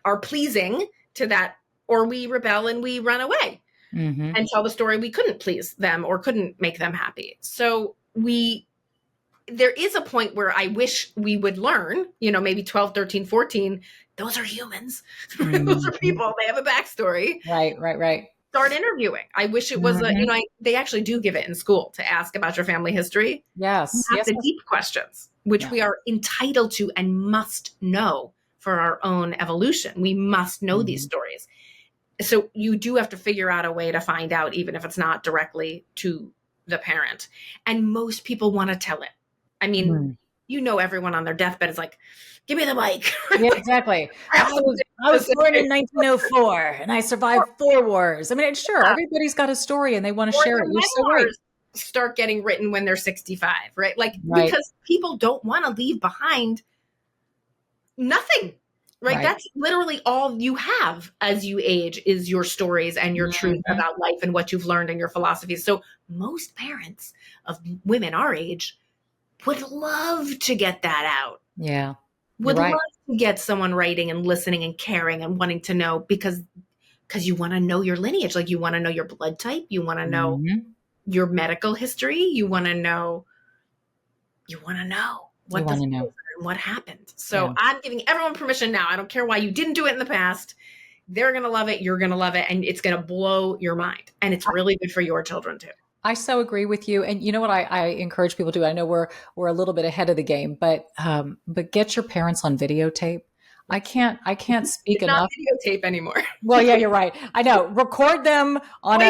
S2: are pleasing to that, or we rebel and we run away and tell the story we couldn't please them or couldn't make them happy. So there is a point where I wish we would learn, maybe 12, 13, 14, those are humans. Those are people. They have a backstory.
S1: Right.
S2: Start interviewing. I wish it was, they actually do give it in school to ask about your family history.
S1: Yes.
S2: Ask the deep questions, which we are entitled to and must know for our own evolution. We must know these stories. So you do have to figure out a way to find out, even if it's not directly to the parent. And most people want to tell it. I mean, everyone on their deathbed is like, give me the mic.
S1: Yeah, exactly. I was born in 1904 and I survived 4 wars. I mean, sure, everybody's got a story and they want to share it. You're so right.
S2: Start getting written when they're 65, right? Because people don't want to leave behind nothing, right? That's literally all you have as you age, is your stories and your truth about life and what you've learned and your philosophies. So most parents of women our age would love to get that out.
S1: Yeah.
S2: Would love to get someone writing and listening and caring and wanting to know, because you want to know your lineage. Like, you want to know your blood type. You want to know your medical history. You want to know what what happened. So I'm giving everyone permission now. I don't care why you didn't do it in the past. They're going to love it. You're going to love it. And it's going to blow your mind. And it's really good for your children too.
S1: I so agree with you. And you know what I encourage people to do? I know we're a little bit ahead of the game, but get your parents on videotape. I can't speak enough.
S2: Not videotape anymore.
S1: Well, yeah, you're right. I know. Record them on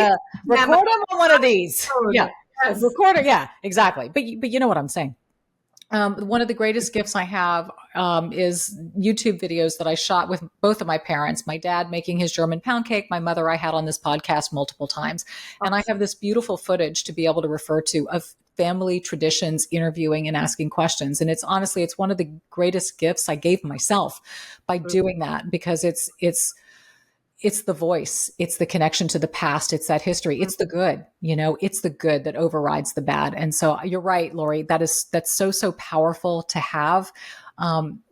S1: one of these. Yeah. Yes. Recorder. Yeah, exactly. But you know what I'm saying? One of the greatest gifts I have is YouTube videos that I shot with both of my parents. My dad making his German pound cake. My mother I had on this podcast multiple times. And I have this beautiful footage to be able to refer to of family traditions, interviewing and asking questions. And it's one of the greatest gifts I gave myself by doing that, because it's the voice, it's the connection to the past, it's that history, it's the good, it's the good that overrides the bad. And so you're right, Laurie, that's so powerful to have.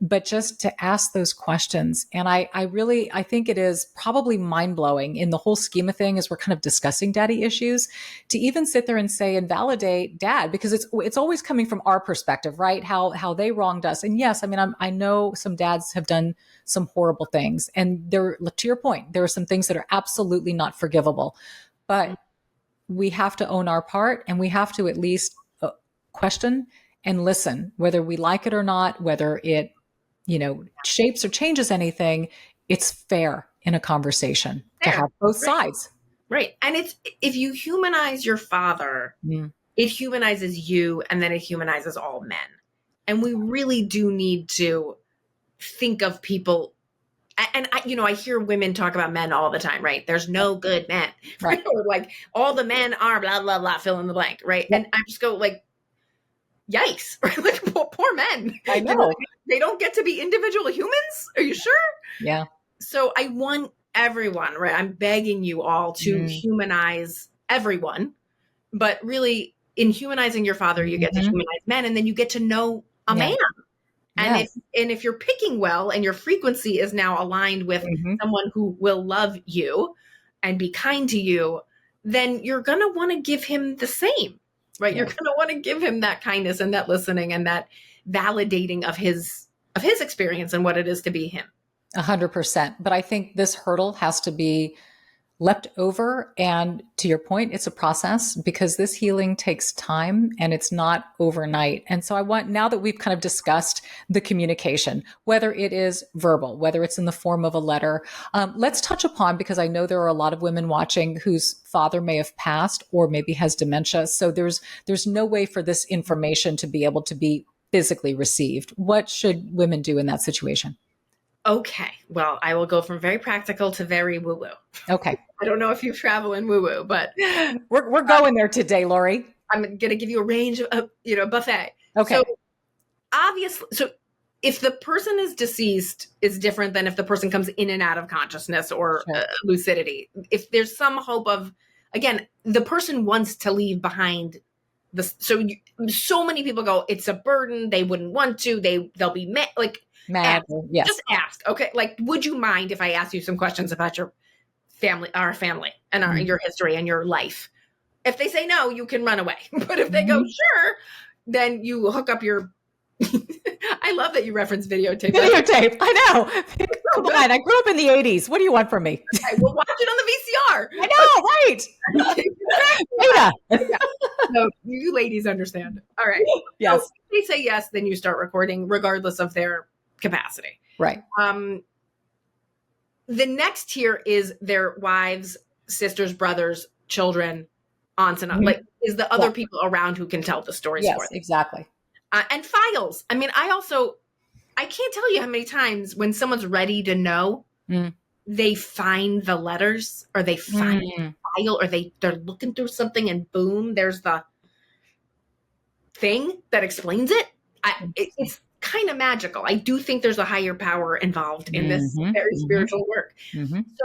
S1: But just to ask those questions. And I think it is probably mind blowing in the whole scheme of things, as we're kind of discussing daddy issues, to even sit there and say and validate dad, because it's always coming from our perspective, right? How they wronged us. And yes, I mean, I know some dads have done some horrible things, and to your point, there are some things that are absolutely not forgivable, but we have to own our part, and we have to at least question and listen, whether we like it or not, whether it, shapes or changes anything. It's fair in a conversation to have both sides.
S2: Right. And if you humanize your father, it humanizes you, and then it humanizes all men. And we really do need to think of people. And I hear women talk about men all the time, right? There's no good men, right? Like, all the men are blah, blah, blah, fill in the blank, right? Yep. And I just go like, yikes, right? Like, poor men.
S1: I know.
S2: They don't get to be individual humans. Are you sure?
S1: Yeah.
S2: So I want everyone, right? I'm begging you all to humanize everyone. But really, in humanizing your father, you get to humanize men, and then you get to know a man. And if you're picking well, and your frequency is now aligned with someone who will love you and be kind to you, then you're going to want to give him the same. Right. You're going to want to give him that kindness and that listening and that validating of his experience and what it is to be him.
S1: 100%. But I think this hurdle has to be leapt over. And to your point, it's a process because this healing takes time and it's not overnight. And so I want, now that we've kind of discussed the communication, whether it is verbal, whether it's in the form of a letter, let's touch upon, because I know there are a lot of women watching whose father may have passed or maybe has dementia. So there's no way for this information to be able to be physically received. What should women do in that situation?
S2: Okay. Well, I will go from very practical to very woo-woo.
S1: Okay.
S2: I don't know if you travel in woo-woo, but
S1: we're going there today, Laurie.
S2: I'm going to give you a range of, buffet.
S1: Okay.
S2: So obviously, if the person is deceased, is different than if the person comes in and out of consciousness or lucidity. If there's some hope of, again, the person wants to leave behind this. So many people go, it's a burden. They wouldn't want to. They'll be mad.
S1: Mad. Yes.
S2: Just ask. Okay. Would you mind if I asked you some questions about your family, our family, and your history and your life? If they say no, you can run away. But if they go, sure, then you hook up your. I love that you reference videotape.
S1: Videotape. I know. Come on. I grew up in the 80s. What do you want from me?
S2: Okay, we'll watch it on the VCR.
S1: I know, right?
S2: Yeah. No, you ladies understand. All right.
S1: Yes.
S2: So if they say yes, then you start recording regardless of their capacity.
S1: Right.
S2: The next tier is their wives, sisters, brothers, children, aunts, and is the other people around who can tell the stories for them.
S1: Exactly.
S2: And files. I mean, I can't tell you how many times when someone's ready to know, they find the letters or they find a file or they're looking through something and boom, there's the thing that explains it. It's kind of magical. I do think there's a higher power involved in this very spiritual work.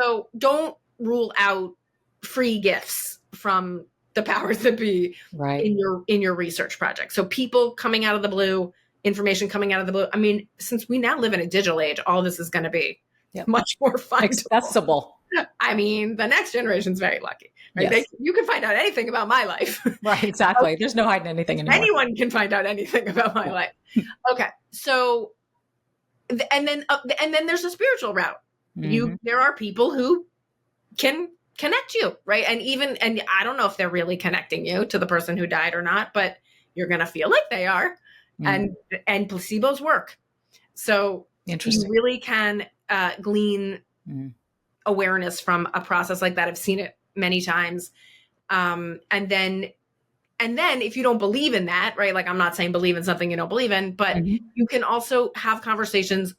S2: So don't rule out free gifts from the powers that be in your research project. So people coming out of the blue, information coming out of the blue. I mean, since we now live in a digital age, all this is going to be much more
S1: accessible.
S2: I mean, the next generation's very lucky. Right? Yes. You can find out anything about my life.
S1: Right, exactly. There's no hiding anything anymore.
S2: Anyone can find out anything about my life. Okay, so and then there's a spiritual route. There are people who can connect you, right? And I don't know if they're really connecting you to the person who died or not, but you're going to feel like they are. And placebos work. So you really can glean awareness from a process like that. I've seen it many times. And then if you don't believe in that, right? Like I'm not saying believe in something you don't believe in, but you can also have conversations.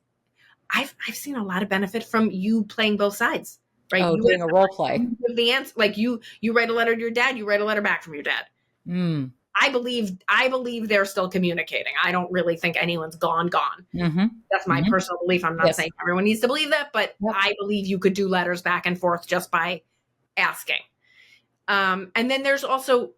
S2: I've seen a lot of benefit from you playing both sides, right?
S1: Oh, doing a role play.
S2: You give the answer, like you write a letter to your dad, you write a letter back from your dad. I believe they're still communicating. I don't really think anyone's gone. That's my personal belief. I'm not saying everyone needs to believe that, but I believe you could do letters back and forth just by asking. And then there's also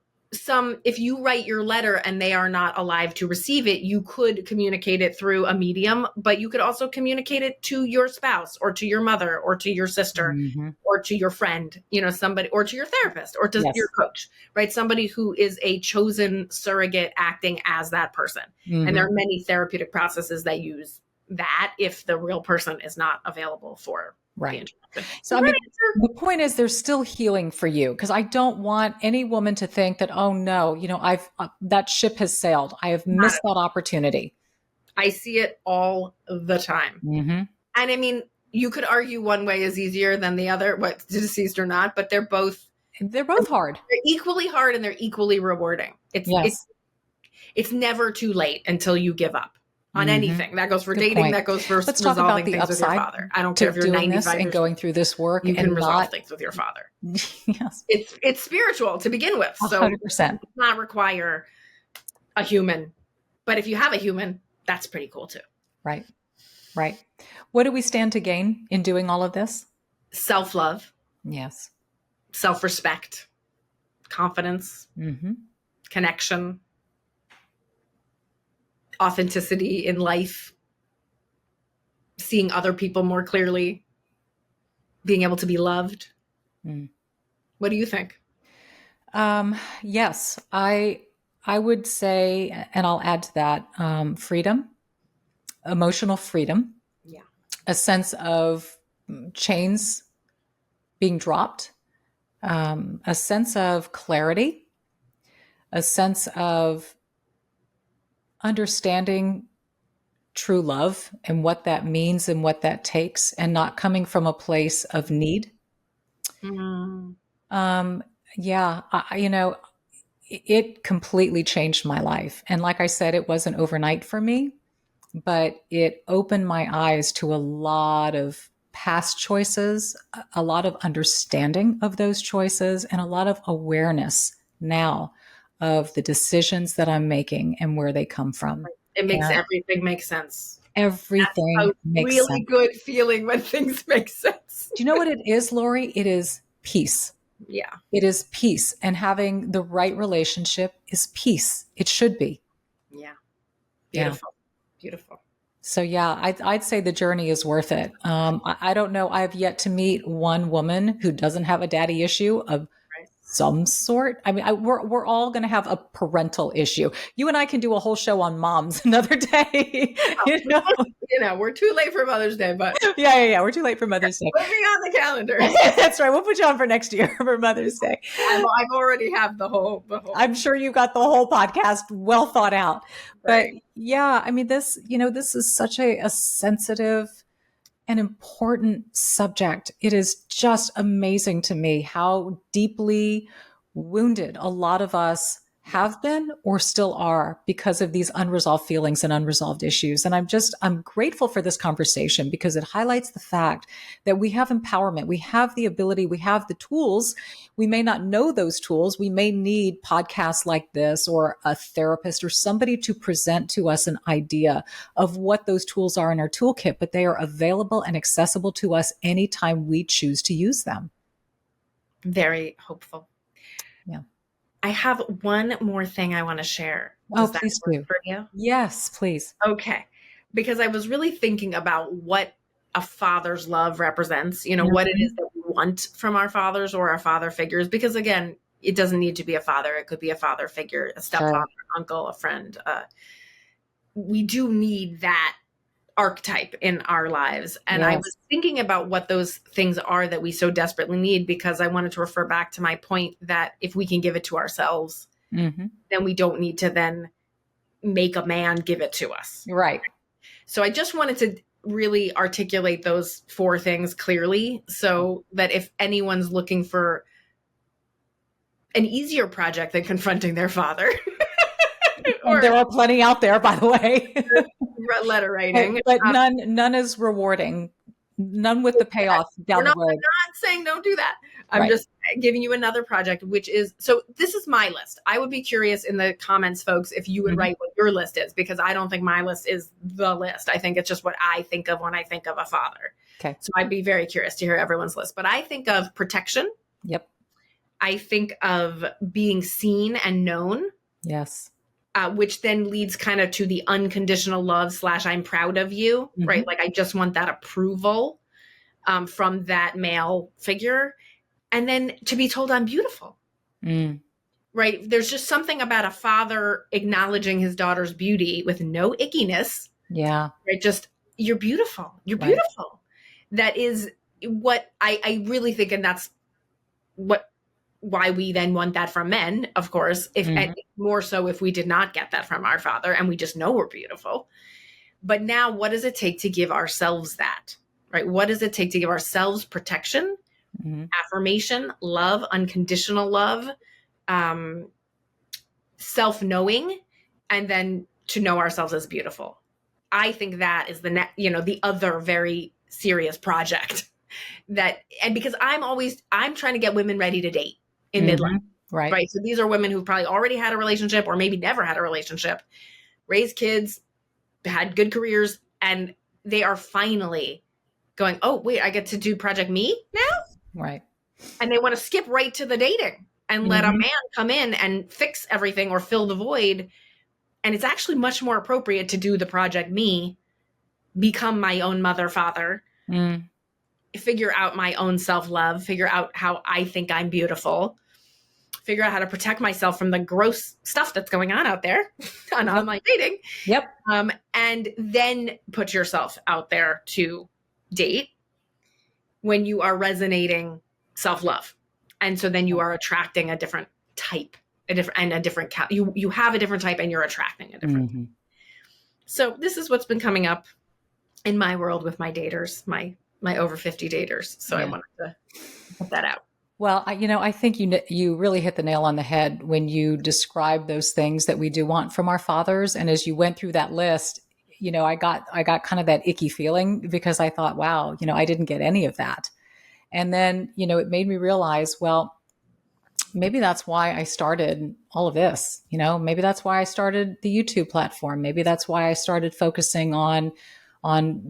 S2: if you write your letter and they are not alive to receive it, you could communicate it through a medium, but you could also communicate it to your spouse or to your mother or to your sister or to your friend, somebody, or to your therapist or to your coach, right? Somebody who is a chosen surrogate acting as that person. And there are many therapeutic processes that use that if the real person is not available for the interaction.
S1: So I mean, the point is there's still healing for you, because I don't want any woman to think that, oh no, I've that ship has sailed. I have missed that opportunity.
S2: I see it all the time. And I mean, you could argue one way is easier than the other, what deceased or not, but they're both
S1: hard.
S2: They're equally hard and they're equally rewarding. It's never too late until you give up on anything. That goes for dating. That goes for resolving things with your father. I don't care if you're 95
S1: and going through this work.
S2: You can resolve things with your father.
S1: Yes,
S2: it's spiritual to begin with. So
S1: 100%.
S2: It does not require a human, but if you have a human, that's pretty cool too.
S1: Right. What do we stand to gain in doing all of this?
S2: Self-love.
S1: Yes.
S2: Self-respect. Confidence. Connection. Authenticity in life, seeing other people more clearly, being able to be loved. What do you think?
S1: Yes, I would say, and I'll add to that, freedom, emotional freedom.
S2: Yeah.
S1: a sense of chains being dropped, a sense of clarity, a sense of understanding true love and what that means and what that takes, and not coming from a place of need.
S2: Mm.
S1: Um, yeah, it completely changed my life. And like I said, it wasn't overnight for me, but it opened my eyes to a lot of past choices, a lot of understanding of those choices, and a lot of awareness now of the decisions that I'm making and where they come from.
S2: It makes
S1: And
S2: everything make sense.
S1: everything
S2: That's a
S1: makes
S2: really
S1: sense.
S2: good feeling when things make sense.
S1: Do you know what it is, Laurie? It is peace.
S2: Yeah.
S1: It is peace. And having the right relationship is peace. It should be.
S2: Yeah.
S1: Yeah.
S2: Beautiful. Beautiful.
S1: So yeah, I'd say the journey is worth it. I don't know. I've yet to meet one woman who doesn't have a daddy issue of
S2: Right.
S1: some sort. I mean, we're all going to have a parental issue. You and I can do a whole show on moms another day. You know?
S2: We're too late for Mother's Day, but
S1: Yeah. We're too late for Mother's Day.
S2: put me on the calendar.
S1: That's right. We'll put you on for next year for Mother's Day.
S2: I've already have the whole.
S1: I'm sure you got the whole podcast well thought out.
S2: Right.
S1: But yeah, I mean, this is such a sensitive and important subject. It is just amazing to me how deeply wounded a lot of us have been or still are because of these unresolved feelings and unresolved issues. And I'm grateful for this conversation because it highlights the fact that we have empowerment. We have the ability, we have the tools. We may not know those tools. We may need podcasts like this or a therapist or somebody to present to us an idea of what those tools are in our toolkit, but they are available and accessible to us anytime we choose to use them.
S2: Very hopeful.
S1: Yeah.
S2: I have one more thing I want to share.
S1: Does please do.
S2: For you?
S1: Yes, please.
S2: Okay. Because I was really thinking about what a father's love represents, what it is that we want from our fathers or our father figures. Because again, it doesn't need to be a father. It could be a father figure, a stepfather, uncle, a friend. We do need that archetype in our lives. And I was thinking about what those things are that we so desperately need, because I wanted to refer back to my point that if we can give it to ourselves, then we don't need to then make a man give it to us.
S1: Right.
S2: So I just wanted to really articulate those 4 things clearly so that if anyone's looking for an easier project than confronting their father,
S1: or there are plenty out there, by the way.
S2: Letter writing.
S1: But none is rewarding. None with the payoff down the road.
S2: I'm not saying don't do that. I'm just giving you another project, which is, so this is my list. I would be curious in the comments, folks, if you would write what your list is, because I don't think my list is the list. I think it's just what I think of when I think of a father.
S1: Okay.
S2: So I'd be very curious to hear everyone's list. But I think of protection.
S1: Yep.
S2: I think of being seen and known.
S1: Yes.
S2: Which then leads kind of to the unconditional love / I'm proud of you, right? Like I just want that approval from that male figure. And then to be told I'm beautiful, right? There's just something about a father acknowledging his daughter's beauty with no ickiness.
S1: Yeah.
S2: Right? Just, you're beautiful. You're beautiful. That is what I really think. And that's why we then want that from men, of course, and more so if we did not get that from our father and we just know we're beautiful. But now what does it take to give ourselves that, right? What does it take to give ourselves protection, affirmation, love, unconditional love, self-knowing, and then to know ourselves as beautiful? I think that is the other very serious project and because I'm trying to get women ready to date in midlife. Right. So these are women who've probably already had a relationship or maybe never had a relationship, raised kids, had good careers, and they are finally going, oh, wait, I get to do Project Me now?
S1: Right.
S2: And they want to skip right to the dating and let a man come in and fix everything or fill the void. And it's actually much more appropriate to do the Project Me, become my own mother, father, figure out my own self-love, figure out how I think I'm beautiful, figure out how to protect myself from the gross stuff that's going on out there on online dating.
S1: Yep.
S2: And then put yourself out there to date when you are resonating self-love. And so then you are attracting a different type, you have a different type and you're attracting a different type. So this is what's been coming up in my world with my daters, my over 50 daters. So I wanted to put that out.
S1: Well, I think you really hit the nail on the head when you describe those things that we do want from our fathers. And as you went through that list, I got kind of that icky feeling because I thought, wow, I didn't get any of that. And then, it made me realize, well, maybe that's why I started all of this. Maybe that's why I started the YouTube platform. Maybe that's why I started focusing on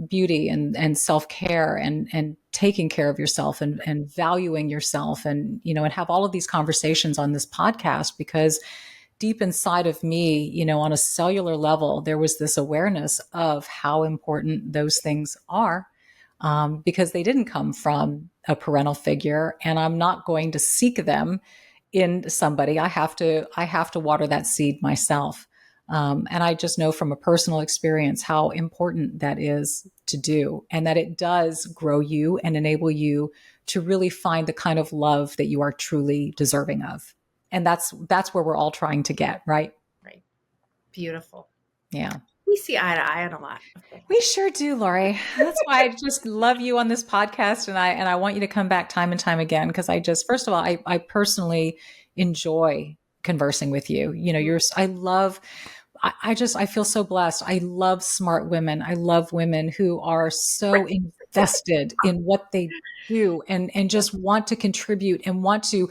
S1: beauty and self-care and taking care of yourself and valuing yourself and have all of these conversations on this podcast, because deep inside of me, on a cellular level, there was this awareness of how important those things are, because they didn't come from a parental figure, and I'm not going to seek them in somebody. I have to water that seed myself. And I just know from a personal experience how important that is to do, and that it does grow you and enable you to really find the kind of love that you are truly deserving of. And that's where we're all trying to get, right?
S2: Right. Beautiful.
S1: Yeah.
S2: We see eye to eye on a lot.
S1: We sure do, Laurie. That's why I just love you on this podcast. And I want you to come back time and time again, because first of all, I personally enjoy conversing with you. I feel so blessed. I love smart women. I love women who are so invested in what they do and just want to contribute and want to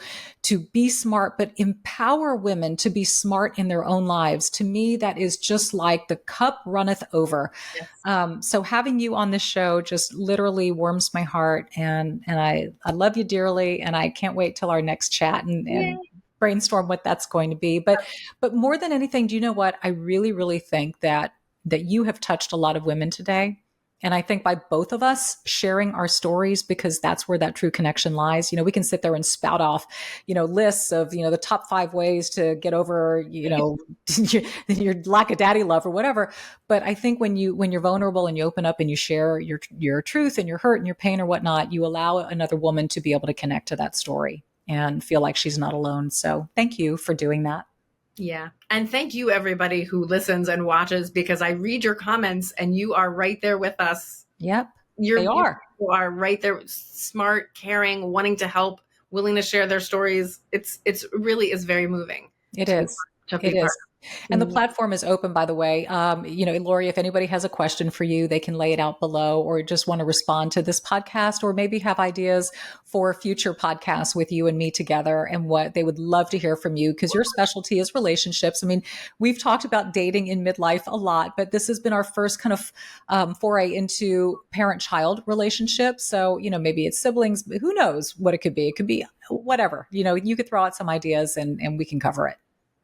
S1: be smart, but empower women to be smart in their own lives. To me, that is just like the cup runneth over. Yes. So having you on this show just literally warms my heart, and I love you dearly, and I can't wait till our next chat and brainstorm what that's going to be. But more than anything, do you know what? I really, really think that you have touched a lot of women today. And I think by both of us sharing our stories, because that's where that true connection lies. We can sit there and spout off, lists of, the top 5 ways to get over, your lack of daddy love or whatever. But I think when you're vulnerable and you open up and you share your truth and your hurt and your pain or whatnot, you allow another woman to be able to connect to that story and feel like she's not alone. So thank you for doing that.
S2: Yeah. And thank you, everybody who listens and watches, because I read your comments and you are right there with us.
S1: Yep. You
S2: are right there. Smart, caring, wanting to help, willing to share their stories. It's really is very moving.
S1: It is. It is. And the platform is open, by the way. Laurie, if anybody has a question for you, they can lay it out below, or just want to respond to this podcast, or maybe have ideas for future podcasts with you and me together, and what they would love to hear from you, because your specialty is relationships. I mean, we've talked about dating in midlife a lot, but this has been our first kind of foray into parent-child relationships. So, maybe it's siblings, but who knows what it could be. It could be whatever. You could throw out some ideas and we can cover it.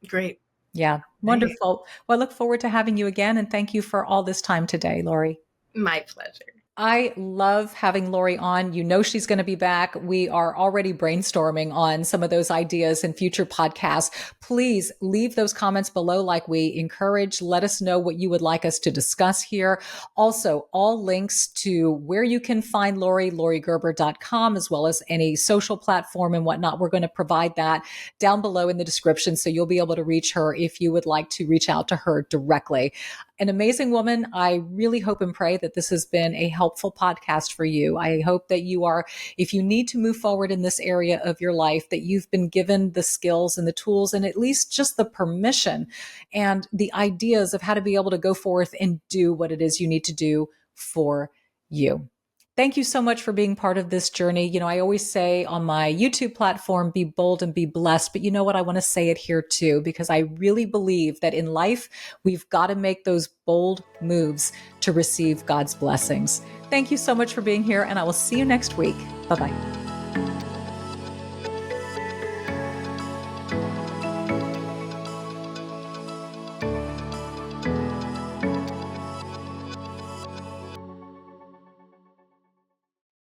S2: Great.
S1: Yeah. Wonderful. Well, I look forward to having you again. And thank you for all this time today, Laurie.
S2: My pleasure.
S1: I love having Laurie on. She's going to be back. We are already brainstorming on some of those ideas in future podcasts. Please leave those comments below like we encourage. Let us know what you would like us to discuss here. Also, all links to where you can find Laurie, lauriegerber.com, as well as any social platform and whatnot. We're going to provide that down below in the description, so you'll be able to reach her if you would like to reach out to her directly. An amazing woman. I really hope and pray that this has been a helpful podcast for you. I hope that you are, if you need to move forward in this area of your life, that you've been given the skills and the tools, and at least just the permission and the ideas of how to be able to go forth and do what it is you need to do for you. Thank you so much for being part of this journey. I always say on my YouTube platform, be bold and be blessed. But you know what? I want to say it here too, because I really believe that in life, we've got to make those bold moves to receive God's blessings. Thank you so much for being here, and I will see you next week. Bye-bye.